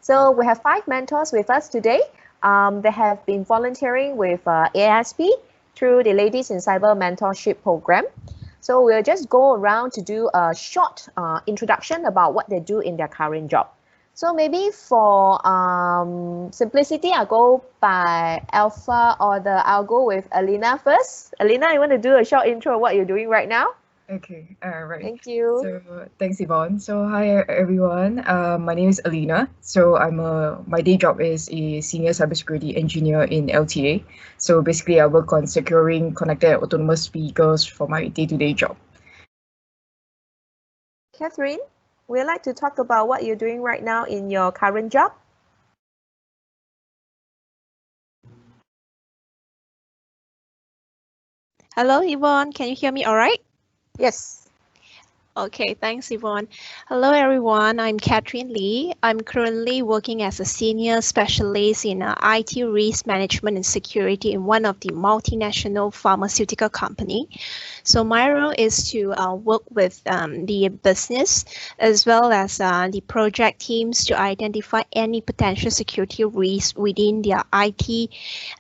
So we have 5 mentors with us today. They have been volunteering with AiSP through the Ladies in Cyber Mentorship Program. So we'll just go around to do a short introduction about what they do in their current job. So maybe for simplicity, I'll go by Alpha order. I'll go with Elena first. Elena, you want to do a short intro of what you're doing right now? Okay, right. Thank you. So thanks, Yvonne. So hi everyone. My name is Elena. So my day job is a senior cybersecurity engineer in LTA. So basically, I work on securing connected autonomous vehicles for my day-to-day job. Catherine, would you like to talk about what you're doing right now in your current job? Hello, Yvonne. Can you hear me all right? Yes. Okay, thanks, Yvonne. Hello, everyone. I'm Catherine Lee. I'm currently working as a senior specialist in IT risk management and security in one of the multinational pharmaceutical company. So my role is to work with the business as well as the project teams to identify any potential security risks within their IT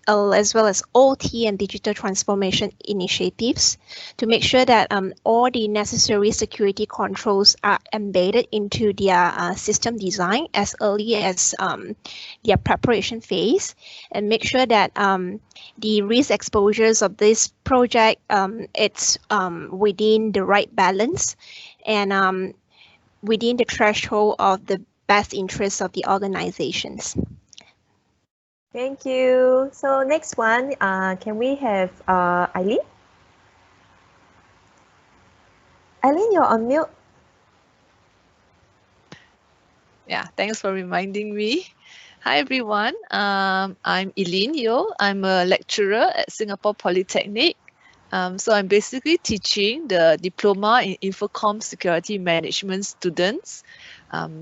as well as OT and digital transformation initiatives to make sure that all the necessary security controls are embedded into their system design as early as their preparation phase, and make sure that the risk exposures of this project it's within the right balance and within the threshold of the best interests of the organizations. Thank you. So next one, can we have Eileen? Eileen, you're on mute. Yeah, thanks for reminding me. Hi, everyone. I'm Eileen Yeo. I'm a lecturer at Singapore Polytechnic. So I'm basically teaching the Diploma in Infocom Security Management students.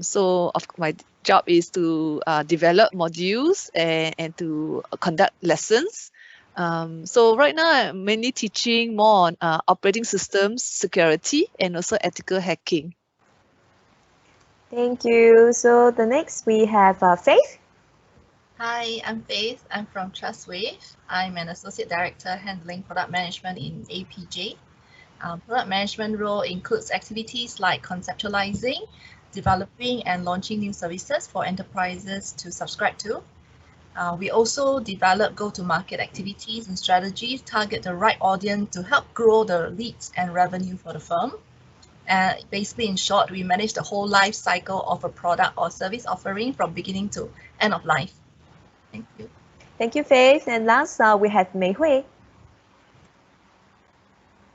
So my job is to develop modules and to conduct lessons. So right now I'm mainly teaching more on operating systems, security, and also ethical hacking. Thank you. So the next we have Faith. Hi, I'm Faith. I'm from TrustWave. I'm an Associate Director handling product management in APJ. Product management role includes activities like conceptualizing, developing and launching new services for enterprises to subscribe to. We also develop go-to-market activities and strategies, target the right audience to help grow the leads and revenue for the firm. And basically, in short, we manage the whole life cycle of a product or service offering from beginning to end of life. Thank you. Thank you, Faith. And last, we have Mei Hui.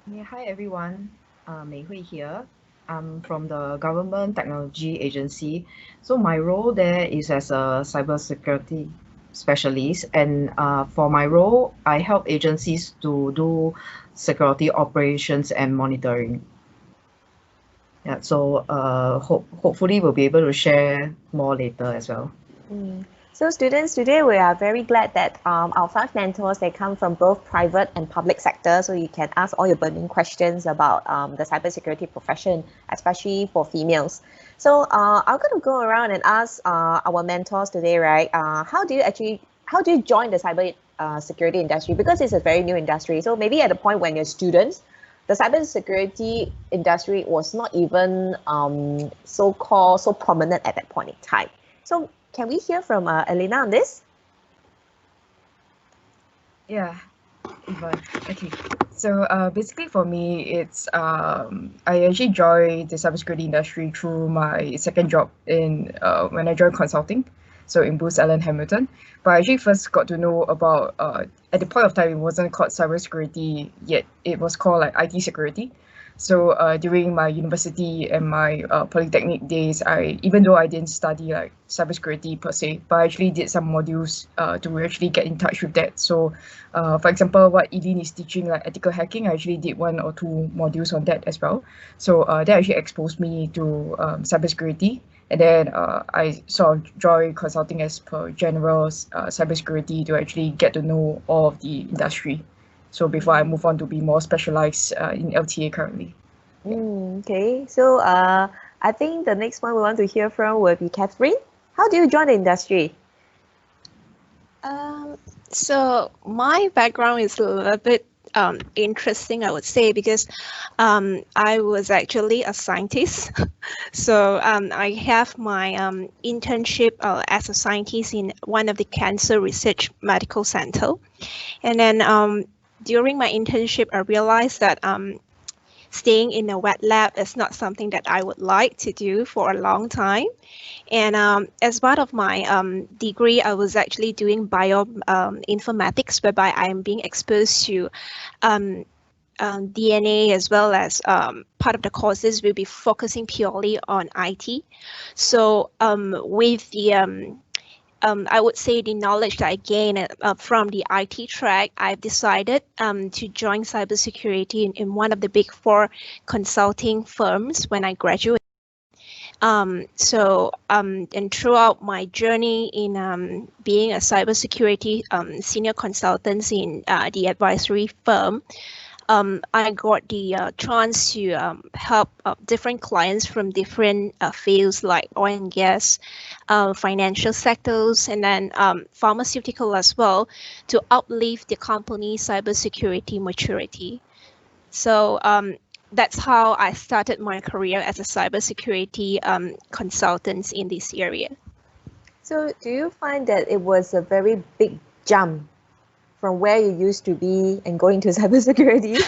Yeah, hi everyone. Mei Hui here. I'm from the Government Technology Agency. So my role there is as a cybersecurity specialist, and for my role, I help agencies to do security operations and monitoring. Yeah, so hopefully we'll be able to share more later as well. So students, today we are very glad that our 5 mentors, they come from both private and public sector, so you can ask all your burning questions about the cybersecurity profession, especially for females. So I'm going to go around and ask our mentors today, right? How do you join the cyber security industry? Because it's a very new industry. So maybe at the point when you're students, the cybersecurity industry was not even so prominent at that point in time. So can we hear from Elena on this? Yeah, Yvonne. Okay. So basically for me, it's I actually joined the cybersecurity industry through my second job in when I joined consulting, so in Booz Allen Hamilton. But I actually first got to know about at the point of time it wasn't called cybersecurity yet. It was called like IT security. So during my university and my polytechnic days, even though I didn't study like cybersecurity per se, but I actually did some modules to actually get in touch with that. So for example, what Eileen is teaching, like ethical hacking, I actually did 1 or 2 modules on that as well. So that actually exposed me to cybersecurity. And then I sort of joined consulting as per general cybersecurity to actually get to know all of the industry. So before I move on to be more specialized in LTA currently. Okay, so I think the next one we want to hear from will be Catherine. How do you join the industry? So my background is a little bit interesting, I would say, because I was actually a scientist. So I have my internship as a scientist in one of the cancer research medical center. And then during my internship, I realized that staying in a wet lab is not something that I would like to do for a long time. And as part of my degree, I was actually doing bioinformatics, whereby I am being exposed to DNA, as well as part of the courses will be focusing purely on IT. So with the I would say the knowledge that I gained from the IT track, I've decided to join cybersecurity in one of the big four consulting firms when I graduated. And throughout my journey in being a cybersecurity senior consultant in the advisory firm, I got the chance to help different clients from different fields like oil and gas, financial sectors, and then pharmaceutical as well, to uplift the company's cybersecurity maturity. So that's how I started my career as a cybersecurity consultant in this area. So do you find that it was a very big jump from where you used to be and going to cybersecurity?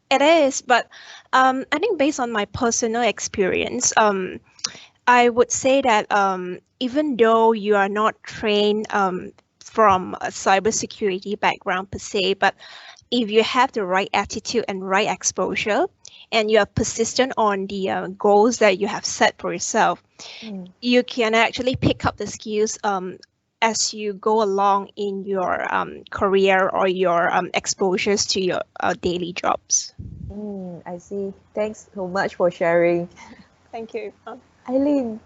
It is, but I think based on my personal experience, I would say that even though you are not trained from a cybersecurity background per se, but if you have the right attitude and right exposure, and you are persistent on the goals that you have set for yourself, you can actually pick up the skills as you go along in your career or your exposures to your daily jobs. I see. Thanks so much for sharing. Thank you. Eileen,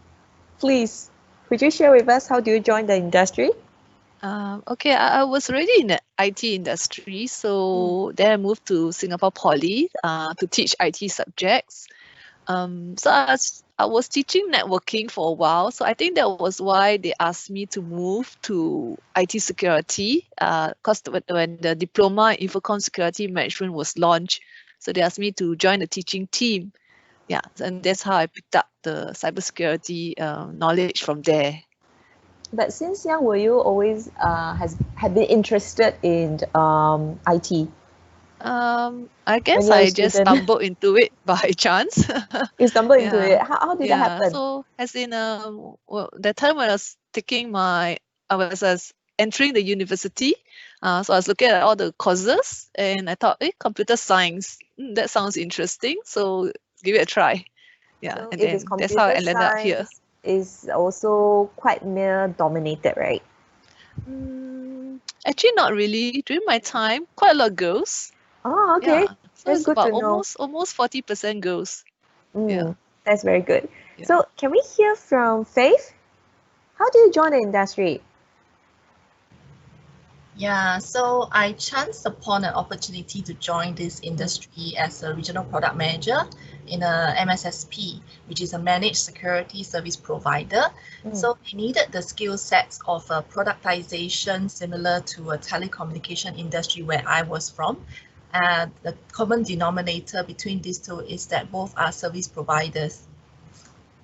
please, could you share with us how do you join the industry? Okay, I was already in the IT industry, so then I moved to Singapore Poly to teach IT subjects. So I was teaching networking for a while, so I think that was why they asked me to move to IT security, because when the diploma in Infocom Security Management was launched, so they asked me to join the teaching team. Yeah, and that's how I picked up the cybersecurity knowledge from there. But since young, were you always have been interested in IT? I guess I just stumbled into it by chance. You stumbled into it. How did that happen? So as in well, that time when I was I was entering the university, so I was looking at all the courses and I thought, computer science, that sounds interesting. So give it a try. Yeah, So and then that's how I ended up here. Is also quite male dominated, right? Actually, not really. During my time, quite a lot of girls. Oh, okay. Yeah. So that's it's good about to know. almost 40% girls. Yeah. That's very good. Yeah. So can we hear from Faith? How do you join the industry? Yeah, so I chanced upon an opportunity to join this industry as a regional product manager in a MSSP, which is a managed security service provider. So they needed the skill sets of a productization similar to a telecommunication industry where I was from. And the common denominator between these two is that both are service providers.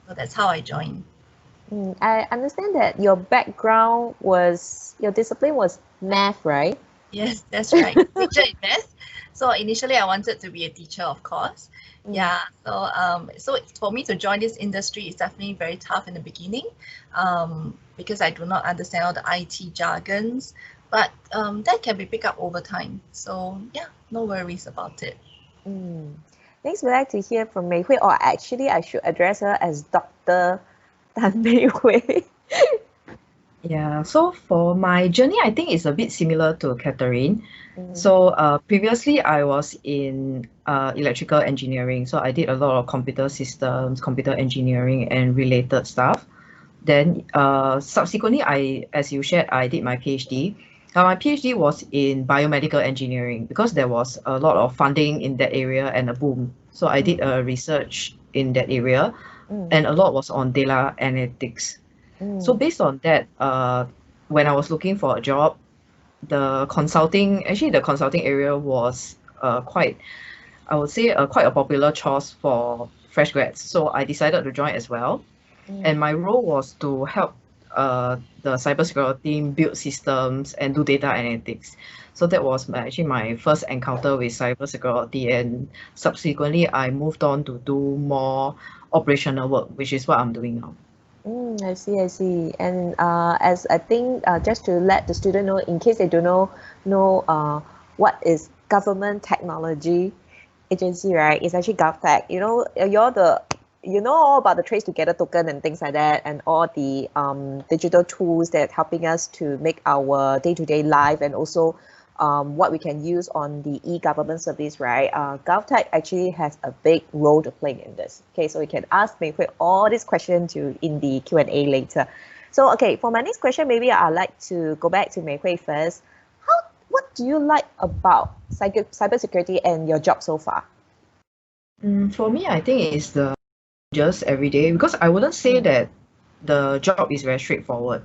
So that's how I joined. I understand that your background your discipline was math, right? Yes, that's right. Teacher in math. So initially I wanted to be a teacher, of course. Yeah, so for me to join this industry is definitely very tough in the beginning because I do not understand all the IT jargons, but that can be picked up over time. So yeah, no worries about it. Next, we'd like to hear from Mei Hui, or actually I should address her as Dr. Tan Mei Hui. Yeah, so for my journey, I think it's a bit similar to Catherine. So previously I was in electrical engineering. So I did a lot of computer systems, computer engineering and related stuff. Then subsequently, as you shared, I did my PhD. My PhD was in biomedical engineering because there was a lot of funding in that area and a boom. So I did research in that area. and a lot was on data analytics. So based on that, when I was looking for a job, the consulting area was quite, I would say, quite a popular choice for fresh grads. So I decided to join as well. And my role was to help the cybersecurity team build systems and do data analytics. So that was actually my first encounter with cybersecurity, and subsequently I moved on to do more operational work, which is what I'm doing now. I see. And as I think, just to let the student know, in case they don't know what is government technology agency, right? It's actually GovTech. You know all about the Trace Together token and things like that, and all the digital tools that helping us to make our day-to-day life, and also what we can use on the e-government service, right? GovTech actually has a big role to play in this. Okay, so we can ask Mei Hui all these questions in the Q&A later. So, okay, for my next question, maybe I'd like to go back to Mei Hui first. What do you like about cybersecurity and your job so far? For me, I think it's the just every day, because I wouldn't say that the job is very straightforward,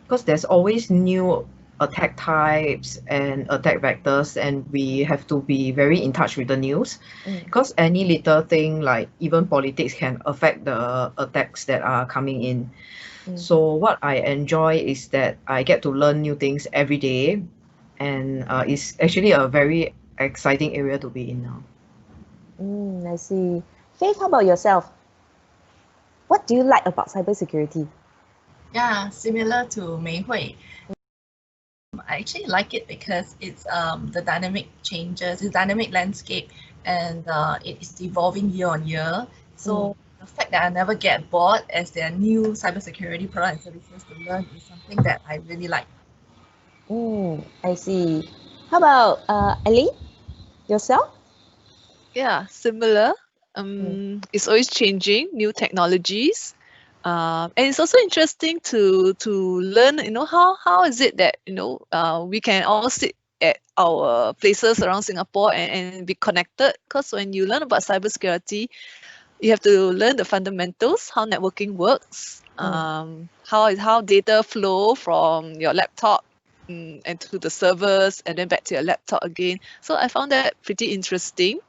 because there's always new attack types and attack vectors, and we have to be very in touch with the news, because any little thing, like even politics, can affect the attacks that are coming in. So what I enjoy is that I get to learn new things every day, and it's actually a very exciting area to be in now. I see. Faith, how about yourself? What do you like about cybersecurity? Yeah, similar to Mei Hui. I actually like it because it's the dynamic changes, the dynamic landscape, and it is evolving year on year. So the fact that I never get bored as there are new cybersecurity products and services to learn is something that I really like. I see. How about Ellie? Yourself? Yeah, similar. It's always changing, new technologies. And it's also interesting to learn, how is it that, we can all sit at our places around Singapore and be connected. Because when you learn about cybersecurity, you have to learn the fundamentals, how networking works, how data flow from your laptop and to the servers, and then back to your laptop again. So I found that pretty interesting.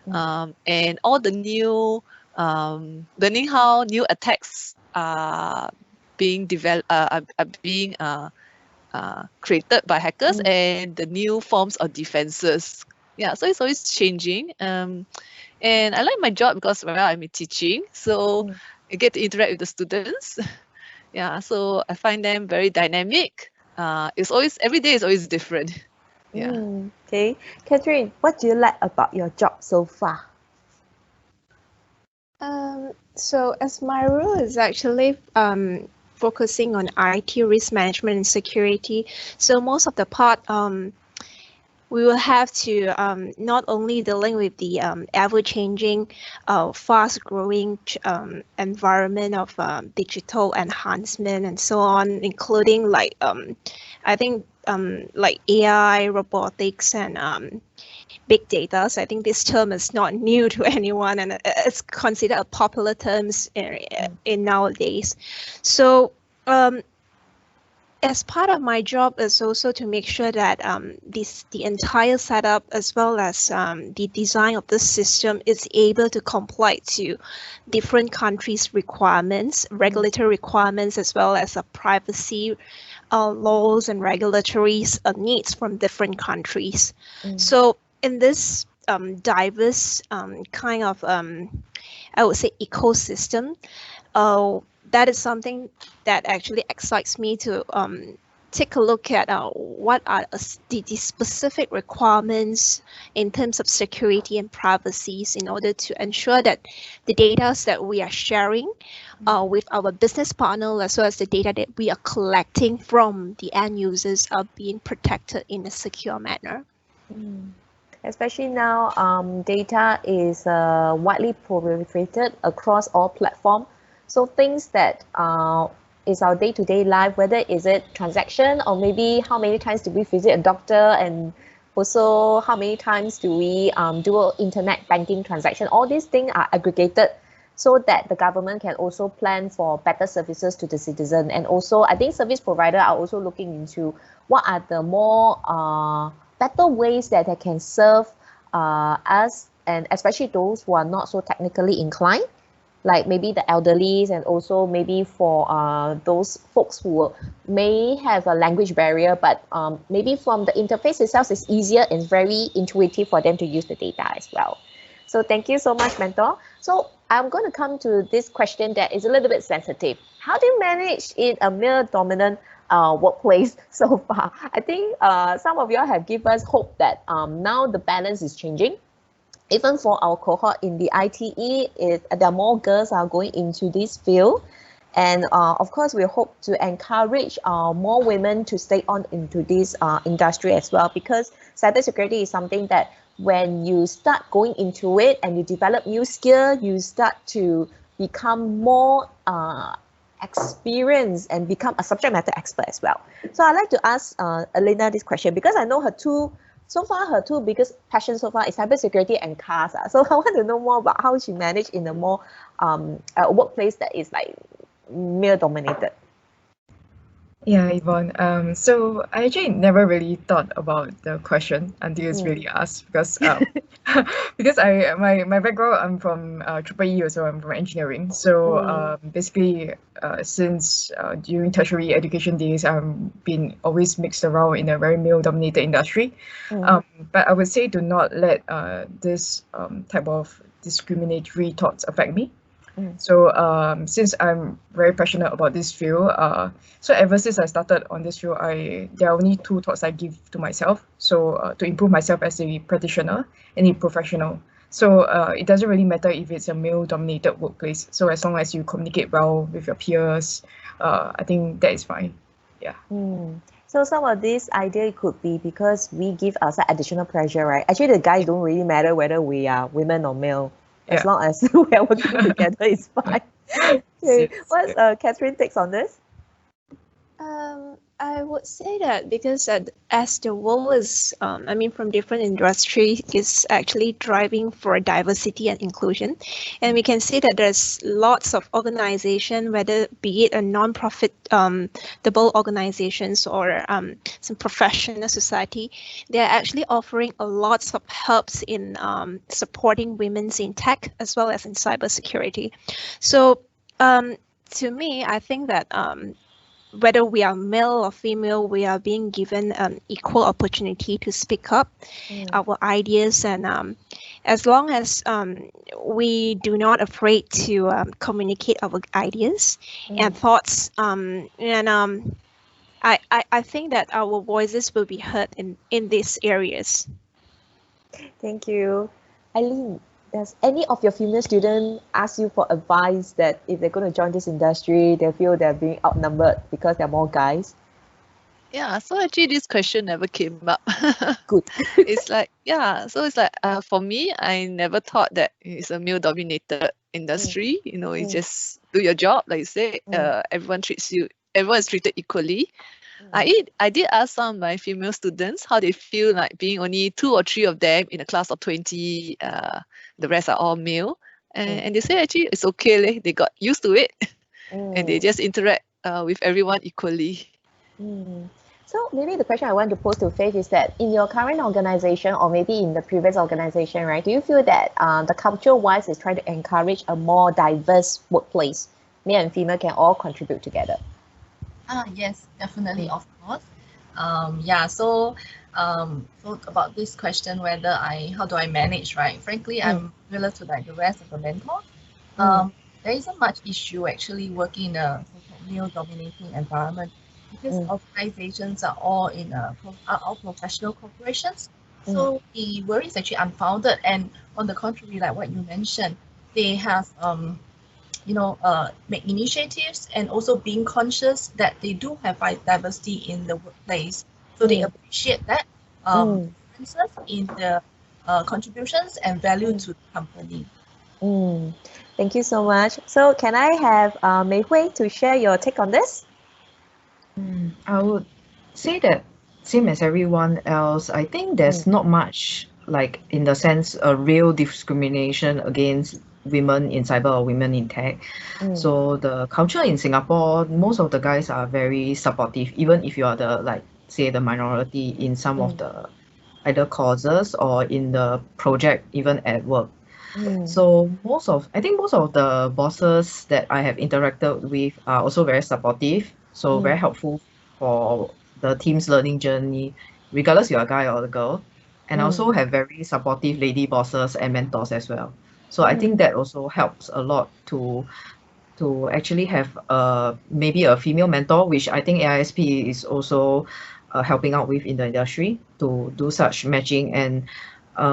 And all the new learning how new attacks are being developed, are being created by hackers, and the new forms of defenses. Yeah, so it's always changing. And I like my job because I'm teaching, so I get to interact with the students. Yeah, so I find them very dynamic. It's always, every day is always different. Yeah. Okay, Catherine, what do you like about your job so far? So as my role is actually focusing on IT risk management and security, so most of the part we will have to not only dealing with the ever-changing, fast-growing environment of digital enhancement and so on, including like I think like AI, robotics, and big data. So I think this term is not new to anyone, and it's considered a popular term in nowadays. So as part of my job is also to make sure that the entire setup, as well as the design of the system, is able to comply to different countries' requirements, regulatory requirements, as well as privacy laws and regulatory needs from different countries. So in this diverse kind of, I would say, ecosystem, that is something that actually excites me to take a look at what are the specific requirements in terms of security and privacies in order to ensure that the data that we are sharing with our business partner, as well as the data that we are collecting from the end users, are being protected in a secure manner. Especially now, data is widely proliferated across all platforms. So things that is our day-to-day life, whether is it transaction, or maybe how many times do we visit a doctor, and also how many times do we do internet banking transaction, all these things are aggregated. so that the government can also plan for better services to the citizen. And also, I think service providers are also looking into what are the more better ways that they can serve us, and especially those who are not so technically inclined, like maybe the elderly, and also maybe for those folks who may have a language barrier, but maybe from the interface itself it's easier and very intuitive for them to use the data as well. So thank you so much, Mentor. So I'm going to come to this question that is a little bit sensitive. How do you manage in a male-dominant workplace so far? I think some of you have given us hope that now the balance is changing. Even for our cohort in the ITE, there are more girls are going into this field. And of course, we hope to encourage more women to stay on into this industry as well, because cybersecurity is something that when you start going into it and you develop new skill, you start to become more experienced and become a subject matter expert as well. So I'd like to ask Elena this question, because I know her two biggest passions so far is cybersecurity and cars. So I want to know more about how she managed in a more workplace that is like male dominated. Yeah, Yvonne. So I actually never really thought about the question until it's really asked, because because my background, I'm from IIE also, I'm from engineering. So basically since during tertiary education days, I've been always mixed around in a very male dominated industry. But I would say do not let this type of discriminatory thoughts affect me. So since I'm very passionate about this field, so ever since I started on this field, there are only two thoughts I give to myself. So to improve myself as a practitioner and a professional. So it doesn't really matter if it's a male-dominated workplace. So as long as you communicate well with your peers, I think that is fine. Yeah. So some of this idea could be because we give ourselves additional pressure, right? Actually, the guys don't really matter whether we are women or male. As long as we are working together, it's fine. Okay. What's Catherine takes on this? I would say that because as the world is, from different industries, is actually driving for diversity and inclusion. And we can see that there's lots of organization, whether be it a non-profit double organizations or some professional society, they're actually offering a lots of helps in supporting women in tech as well as in cybersecurity. So to me, I think that whether we are male or female, we are being given equal opportunity to speak up our ideas, and as long as we do not afraid to communicate our ideas and thoughts, I think that our voices will be heard in these areas. Thank you. Eileen, does any of your female students ask you for advice that if they're going to join this industry, they feel they're being outnumbered because there are more guys? Yeah, so actually this question never came up. Good. It's like, so it's like for me, I never thought that it's a male-dominated industry. You know, you just do your job, like you said. Everyone is treated equally. I did ask some of my female students how they feel like being only 2 or 3 of them in a class of 20. The rest are all male, and they say actually it's okay. They got used to it, and they just interact with everyone equally. So maybe the question I want to pose to Faith is that in your current organization, or maybe in the previous organization, right, do you feel that the culture-wise is trying to encourage a more diverse workplace? Male and female can all contribute together. Yes, definitely, of course. So about this question, how do I manage, right? Frankly, I'm similar to like the rest of the mentors. There isn't much issue actually working in a male-dominating environment, because organizations are all all professional corporations. So the worry is actually unfounded, and on the contrary, like what you mentioned, they have make initiatives and also being conscious that they do have diversity in the workplace. So they appreciate that differences in the contributions and value to the company. Thank you so much. So can I have Mei Hui to share your take on this? I would say that same as everyone else, I think there's not much, like in the sense, a real discrimination against women in cyber or women in tech. So the culture in Singapore, most of the guys are very supportive, even if you are the, like, say, the minority in some of the either causes or in the project, even at work. So I think most of the bosses that I have interacted with are also very supportive, so very helpful for the team's learning journey, regardless you're a guy or a girl, and also have very supportive lady bosses and mentors as well. So I think that also helps a lot to actually have maybe a female mentor, which I think AiSP is also helping out with in the industry to do such matching. And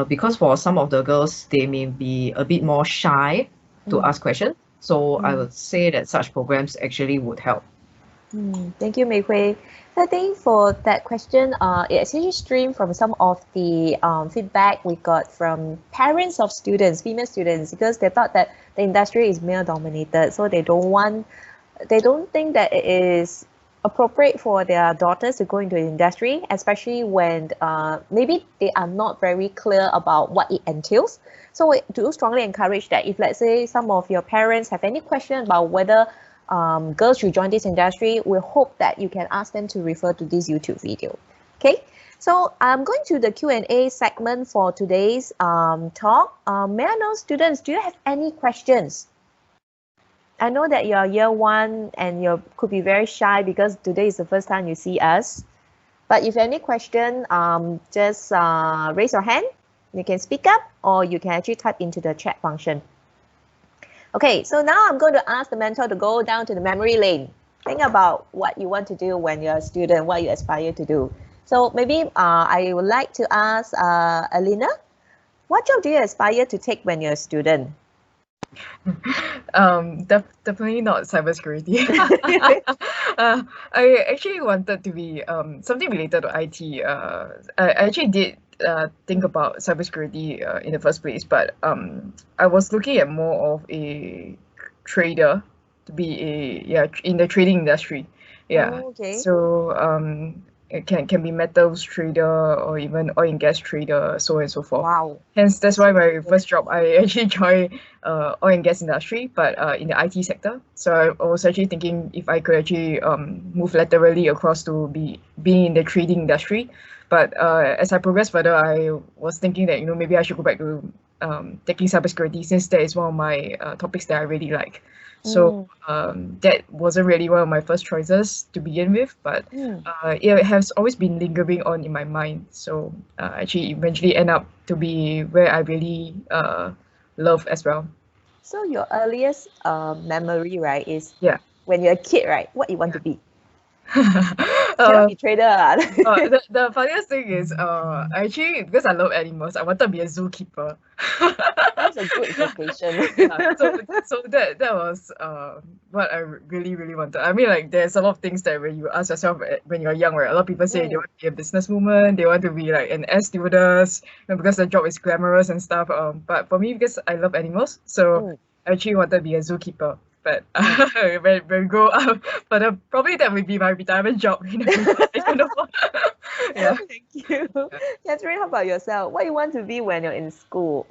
because for some of the girls, they may be a bit more shy to ask questions. So I would say that such programs actually would help. Thank you, Mei Hui. I think for that question, it actually streamed from some of the feedback we got from parents of students, female students, because they thought that the industry is male dominated, so they don't think that it is appropriate for their daughters to go into the industry, especially when maybe they are not very clear about what it entails. So we do strongly encourage that if, let's say, some of your parents have any question about whether girls should join this industry, we hope that you can ask them to refer to this YouTube video. Okay, so I'm going to the Q&A segment for today's talk. May I know, students, do you have any questions? I know that you're year one and you could be very shy because today is the first time you see us. But if you have any question, just raise your hand. You can speak up or you can actually type into the chat function. Okay, so now I'm going to ask the mentor to go down to the memory lane. Think about what you want to do when you're a student, what you aspire to do. So maybe I would like to ask Elena, what job do you aspire to take when you're a student? Definitely not cybersecurity. I actually wanted to be something related to IT. I actually did think about cybersecurity in the first place, but I was looking at more of a trader, to be in the trading industry. Oh, okay. So it can be metals trader or even oil and gas trader, so on and so forth. Wow. Hence, that's why my first job, I actually joined oil and gas industry, but in the IT sector. So I was actually thinking if I could actually move laterally across to being in the trading industry. But as I progressed further, I was thinking that, maybe I should go back to taking cybersecurity, since that is one of my topics that I really like. So that wasn't really one of my first choices to begin with, but it has always been lingering on in my mind. So actually eventually end up to be where I really love as well. So your earliest memory, right, is Yeah. when you're a kid, right? What you want to be? Uh, Cannot be trader. the funniest thing is actually, because I love animals, I wanted to be a zookeeper. That's a good vocation. So that was what I really wanted. I mean, like, there's a lot of things that when you ask yourself when you're young, right? A lot of people say they want to be a businesswoman, they want to be like an air stewardess, because the job is glamorous and stuff. But for me, because I love animals, so I actually wanted to be a zookeeper. But when we grow up, but probably that would be my retirement job. I don't know. Yeah. Thank you. Catherine, how about yourself? What you want to be when you're in school?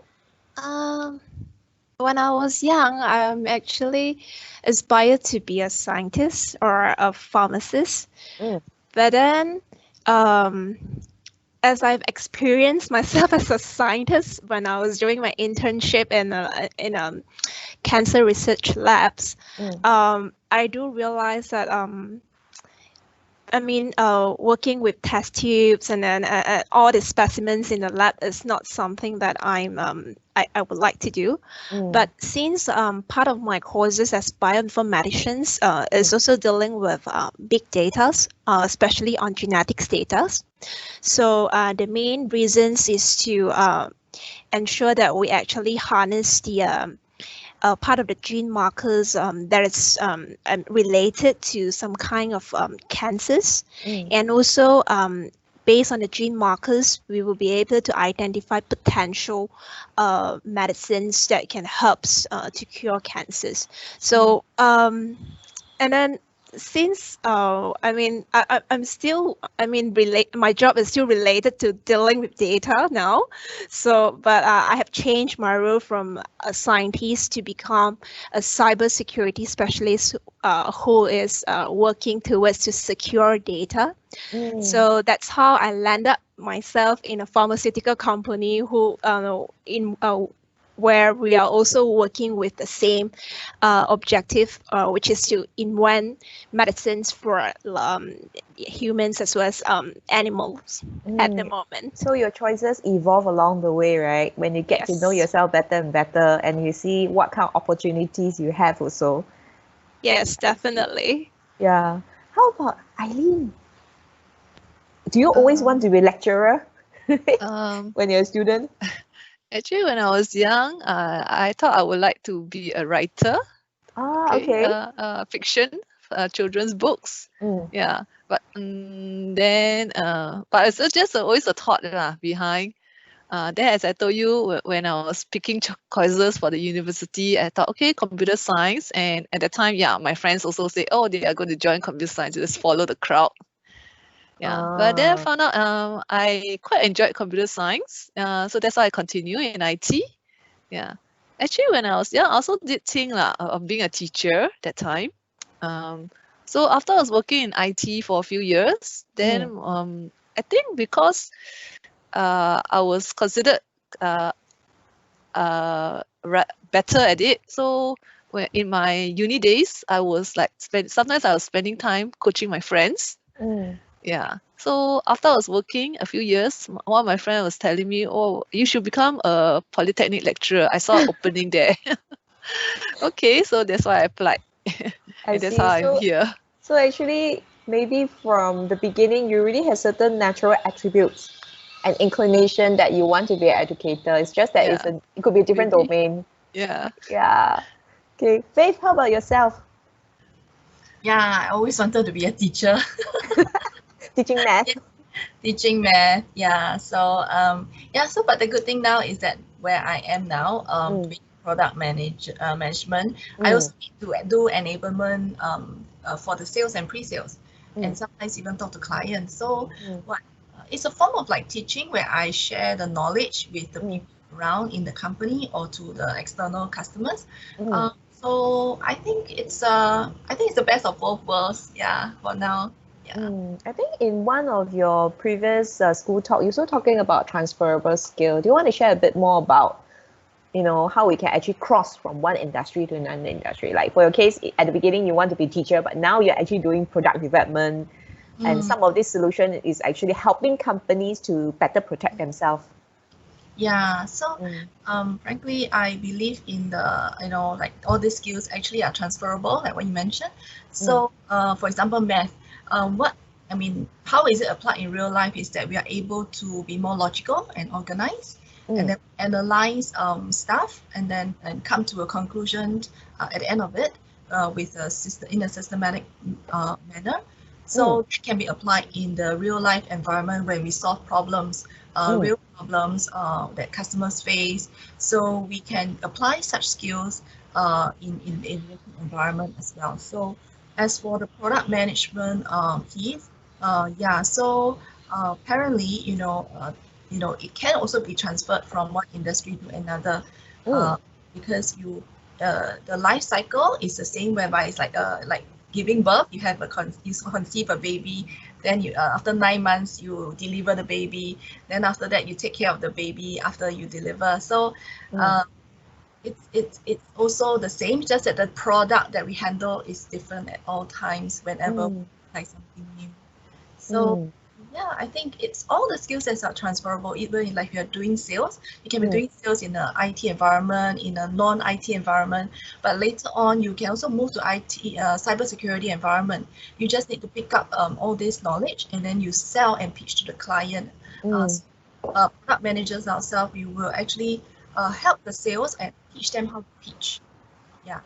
When I was young, I actually aspired to be a scientist or a pharmacist. But then, as I've experienced myself as a scientist when I was doing my internship in cancer research labs, I do realize that working with test tubes and then all the specimens in the lab is not something that I would like to do. But since part of my courses as bioinformaticians is also dealing with big data, especially on genetics data. So the main reasons is to ensure that we actually harness the part of the gene markers that is related to some kind of cancers, and also based on the gene markers, we will be able to identify potential medicines that can help to cure cancers. So and then since I'm still my job is still related to dealing with data now, but I have changed my role from a scientist to become a cybersecurity specialist who is working towards to secure data. So that's how I landed myself in a pharmaceutical company where we are also working with the same objective, which is to invent medicines for humans as well as animals at the moment. So your choices evolve along the way, right? When you get to know yourself better and better, and you see what kind of opportunities you have also. Yes, definitely. Yeah. How about Eileen? Do you always want to be a lecturer when you're a student? Actually, when I was young, I thought I would like to be a writer. Okay. Fiction, children's books. Yeah, but but it's just always a thought behind. Then, as I told you, when I was picking courses for the university, I thought, okay, computer science. And at that time, my friends also say, oh, they are going to join computer science, just follow the crowd. Yeah, but then I found out I quite enjoyed computer science. So that's why I continue in IT. Yeah. Actually, when I was young, I also did think of being a teacher that time. So after I was working in IT for a few years, then I think because I was considered better at it. So when in my uni days, I was sometimes I was spending time coaching my friends. Yeah. So after I was working a few years, one of my friends was telling me, oh, you should become a polytechnic lecturer. I saw an opening there. Okay, so that's why I applied. And that's how I'm here. So actually, maybe from the beginning, you really have certain natural attributes and inclination that you want to be an educator. It's just that it could be a different domain. Yeah. Yeah. Okay. Faith, how about yourself? Yeah, I always wanted to be a teacher. Teaching math. Teaching math, yeah. So but the good thing now is that where I am now, doing product management, I also need to do enablement for the sales and pre-sales, and sometimes even talk to clients. So it's a form of like teaching where I share the knowledge with the people around in the company or to the external customers. So I think it's the best of both worlds. Yeah, for now. Yeah. I think in one of your previous school talk, you're also talking about transferable skill. Do you want to share a bit more about, how we can actually cross from one industry to another industry? Like for your case, at the beginning, you want to be a teacher, but now you're actually doing product development. And some of this solution is actually helping companies to better protect themselves. Yeah, so frankly, I believe in the, like all these skills actually are transferable, like what you mentioned. So for example, math. How is it applied in real life is that we are able to be more logical and organized, and then analyze stuff, and then come to a conclusion at the end of it in a systematic manner. So it can be applied in the real life environment when we solve problems, real problems that customers face. So we can apply such skills in the environment as well. So as for the product management piece, apparently, it can also be transferred from one industry to another, because the life cycle is the same, whereby it's like giving birth. You conceive a baby, then you after 9 months you deliver the baby, then after that you take care of the baby after you deliver. So it's also the same, just that the product that we handle is different at all times whenever we try something new. So yeah, I think it's all the skill sets are transferable. Even like you're doing sales, you can be doing sales in an IT environment, in a non-IT environment, but later on you can also move to IT, cybersecurity environment. You just need to pick up all this knowledge, and then you sell and pitch to the client. Product managers ourselves, we will actually help the sales and teach them how to pitch. Yeah.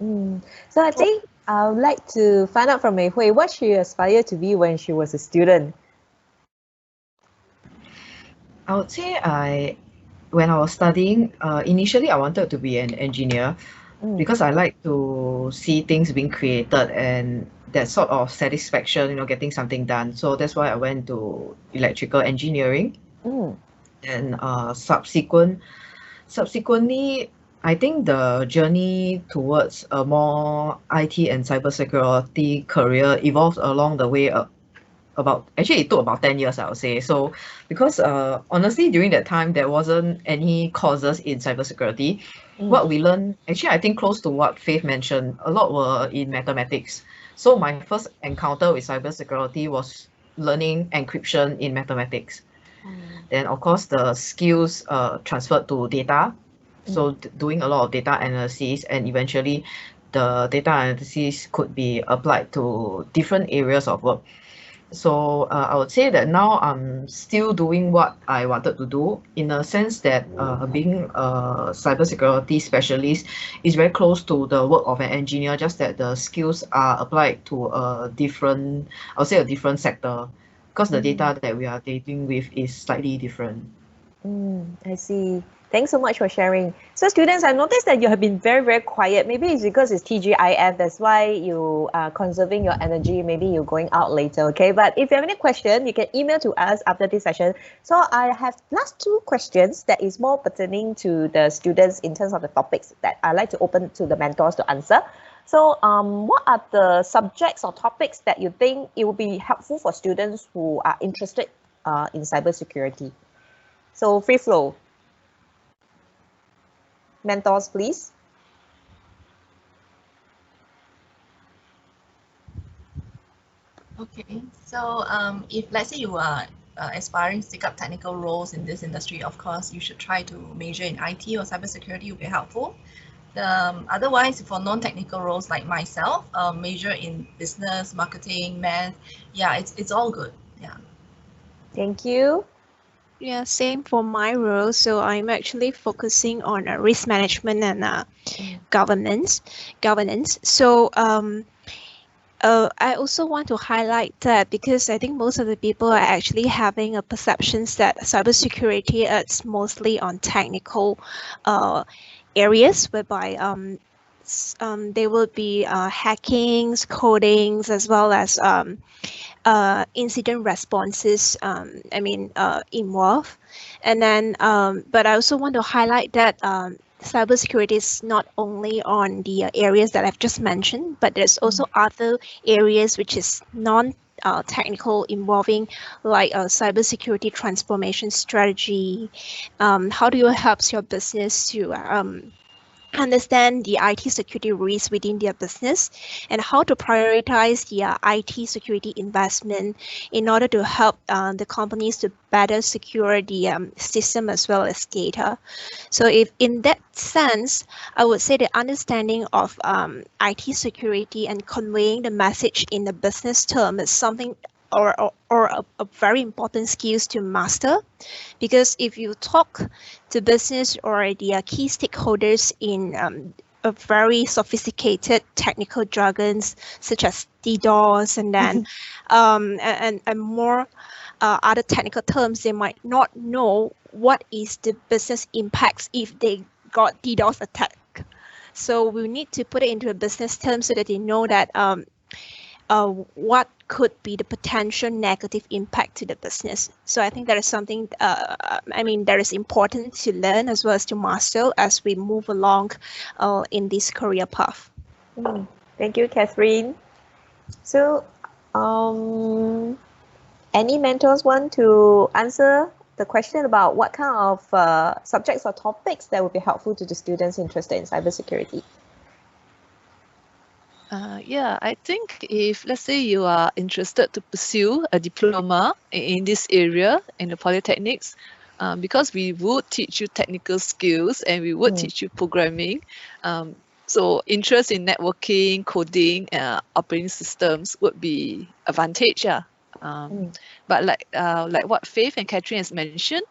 So I think I would like to find out from Mei Hui what she aspired to be when she was a student. I would say when I was studying, initially I wanted to be an engineer because I like to see things being created and that sort of satisfaction, you know, getting something done. So that's why I went to electrical engineering. And subsequently, I think the journey towards a more IT and cybersecurity career evolved along the way. Actually, it took about 10 years, I would say. So because honestly, during that time, there wasn't any courses in cybersecurity. What we learned, actually, I think close to what Faith mentioned, a lot were in mathematics. So my first encounter with cybersecurity was learning encryption in mathematics. Then, of course, the skills transferred to data. So doing a lot of data analysis, and eventually the data analysis could be applied to different areas of work. So I would say that now I'm still doing what I wanted to do, in a sense that being a cybersecurity specialist is very close to the work of an engineer, just that the skills are applied to a different sector, because the data that we are dealing with is slightly different. I see. Thanks so much for sharing. So students, I noticed that you have been very, very quiet. Maybe it's because it's TGIF. That's why you are conserving your energy. Maybe you're going out later, okay? But if you have any question, you can email to us after this session. So I have last two questions that is more pertaining to the students in terms of the topics that I like to open to the mentors to answer. So what are the subjects or topics that you think it will be helpful for students who are interested in cybersecurity? So free flow. Mentors, please. Okay, so if let's say you are aspiring to take up technical roles in this industry, of course, you should try to major in IT or cybersecurity will be helpful. Otherwise, for non-technical roles like myself, major in business, marketing, math, yeah, it's all good. Yeah. Thank you. Yeah, same for my role. So I'm actually focusing on risk management and governance. So I also want to highlight that, because I think most of the people are actually having a perceptions that cybersecurity is mostly on technical areas, whereby there will be hackings, codings, as well as incident responses, involved. And then, but I also want to highlight that cybersecurity is not only on the areas that I've just mentioned, but there's also other areas which is non-technical, involving like cybersecurity transformation strategy. How do you help your business to understand the IT security risks within their business, and how to prioritize the IT security investment in order to help the companies to better secure the system as well as data. So if in that sense, I would say the understanding of IT security and conveying the message in the business term is something or a very important skills to master, because if you talk to business or the key stakeholders in a very sophisticated technical jargons such as DDoS and then and more other technical terms, they might not know what is the business impacts if they got DDoS attack. So we need to put it into a business term so that they know that what could be the potential negative impact to the business. So I think that is something, that is important to learn as well as to master as we move along in this career path. Thank you, Catherine. So any mentors want to answer the question about what kind of subjects or topics that would be helpful to the students interested in cybersecurity? Yeah, I think if, let's say, you are interested to pursue a diploma in this area in the polytechnics, because we would teach you technical skills and we would teach you programming. So interest in networking, coding, operating systems would be advantage. Yeah. But like what Faith and Catherine has mentioned,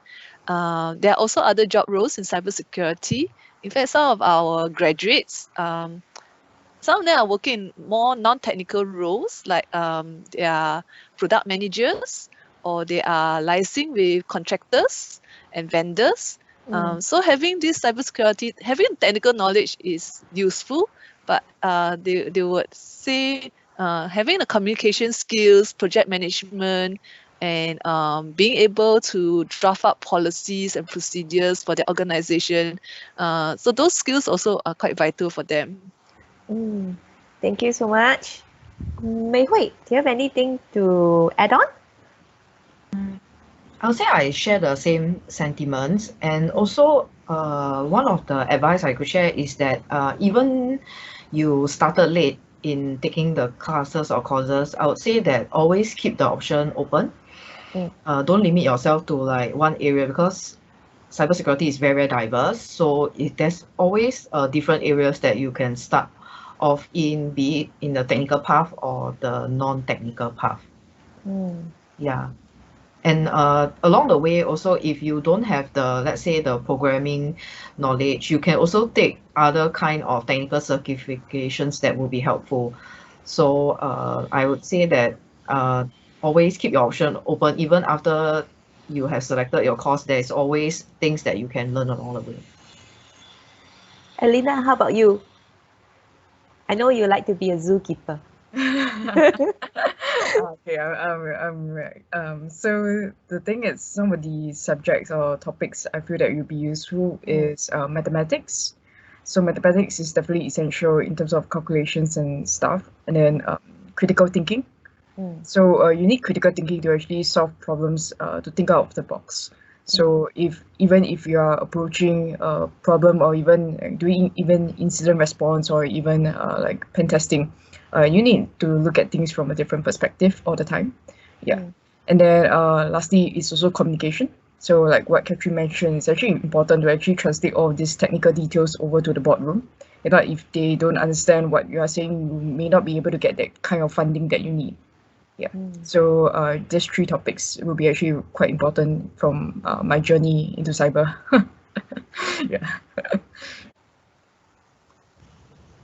there are also other job roles in cybersecurity. In fact, some of our graduates, some of them are working in more non-technical roles, like they are product managers, or they are liaising with contractors and vendors. So having this having technical knowledge is useful, but they would say having the communication skills, project management, and being able to draft up policies and procedures for the organization. So those skills also are quite vital for them. Thank you so much. Mei Hui, do you have anything to add on? I would say I share the same sentiments, and also one of the advice I could share is that even you started late in taking the classes or courses, I would say that always keep the option open. Don't limit yourself to like one area, because cybersecurity is very, very diverse. So there's always different areas that you can start off in, be it in the technical path or the non-technical path. Yeah. And along the way also, if you don't have the, let's say, the programming knowledge, you can also take other kind of technical certifications that will be helpful. So I would say that always keep your option open. Even after you have selected your course, there's always things that you can learn along the way. Elena, how about you? I know you like to be a zookeeper. Okay, I'm right. So the thing is, some of the subjects or topics I feel that will be useful is mathematics. So mathematics is definitely essential in terms of calculations and stuff, and then critical thinking. So you need critical thinking to actually solve problems, to think out of the box. So even if you are approaching a problem, or even doing even incident response, or even like pen testing, you need to look at things from a different perspective all the time. Yeah. And then lastly, it's also communication. So like what Catherine mentioned, it's actually important to actually translate all of these technical details over to the boardroom. If they don't understand what you are saying, you may not be able to get that kind of funding that you need. Yeah. So these three topics will be actually quite important from my journey into cyber. Yeah.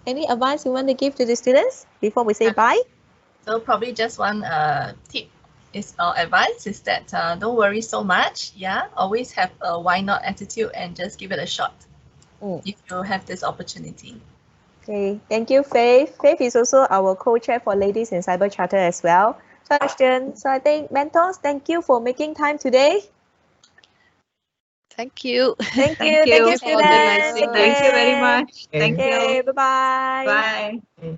Any advice you want to give to the students before we say bye? So probably just one tip is advice is that don't worry so much. Yeah, always have a why not attitude and just give it a shot if you have this opportunity. Okay, thank you, Faith. Faith is also our co-chair for Ladies in Cyber Charter as well. So I think mentors, thank you for making time today. Thank you. Thank you, for students. organizing Take this. Thank you very care. much. Thank Okay, you. bye-bye. Bye.